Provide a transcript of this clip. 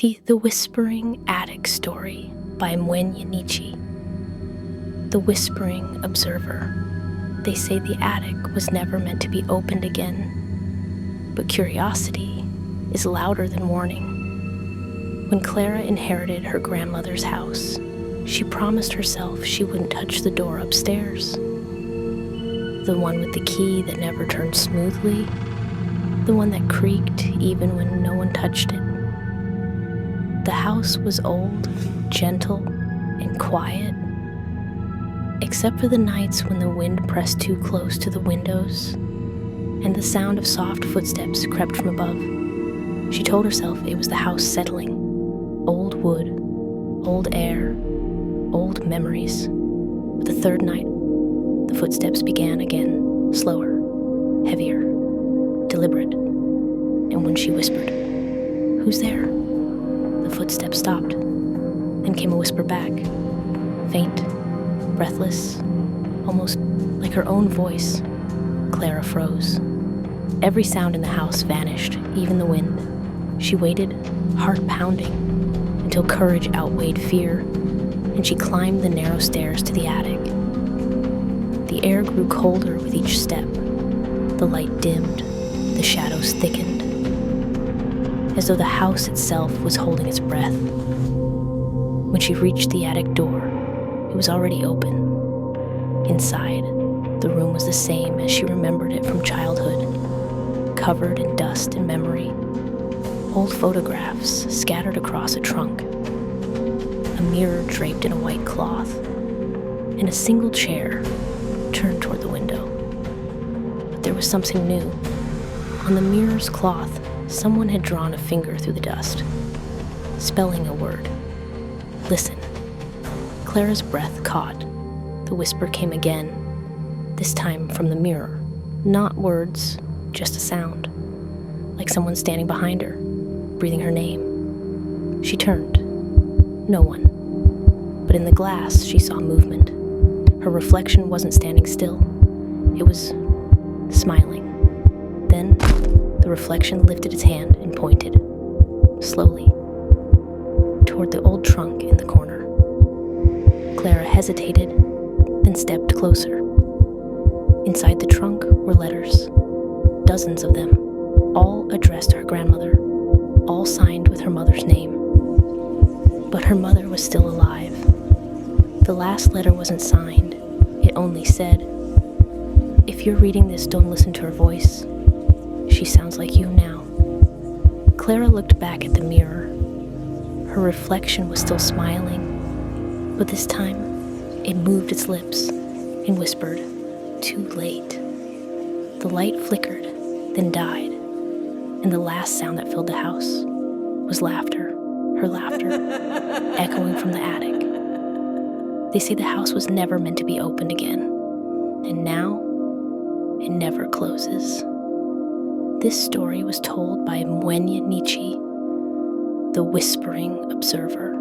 The Whispering Attic Story by Nietzsche. The Whispering Observer. They say the attic was never meant to be opened again, but curiosity is louder than warning. When Clara inherited her grandmother's house, she promised herself she wouldn't touch the door upstairs. The one with the key that never turned smoothly, the one that creaked even when no one touched it. The house was old, gentle, and quiet, except for the nights when the wind pressed too close to the windows and the sound of soft footsteps crept from above. She told herself it was the house settling. Old wood, old air, old memories. But the third night, the footsteps began again, slower, heavier, deliberate. And when she whispered, "Who's there?" the footsteps stopped. Then came a whisper back, faint, breathless, almost like her own voice. Clara froze. Every sound in the house vanished, even the wind. She waited, heart pounding, until courage outweighed fear, and she climbed the narrow stairs to the attic. The air grew colder with each step. The light dimmed, the shadows thickened, as though the house itself was holding its breath. When she reached the attic door, it was already open. Inside, the room was the same as she remembered it from childhood, covered in dust and memory. Old photographs scattered across a trunk, a mirror draped in a white cloth, and a single chair turned toward the window. But there was something new. On the mirror's cloth, someone had drawn a finger through the dust, spelling a word. Listen. Clara's breath caught. The whisper came again, this time from the mirror. Not words, just a sound, like someone standing behind her, breathing her name. She turned. No one. But in the glass, she saw movement. Her reflection wasn't standing still. It was smiling. Then, the reflection lifted its hand and pointed, slowly, toward the old trunk in the corner. Clara hesitated, then stepped closer. Inside the trunk were letters, dozens of them, all addressed to her grandmother, all signed with her mother's name. But her mother was still alive. The last letter wasn't signed. It only said, "If you're reading this, don't listen to her voice. She sounds like you now." Clara looked back at the mirror. Her reflection was still smiling, but this time it moved its lips and whispered, "Too late." The light flickered, then died, and the last sound that filled the house was laughter, her laughter, echoing from the attic. They say the house was never meant to be opened again, and now it never closes. This story was told by Nietzsche, the Whispering Observer.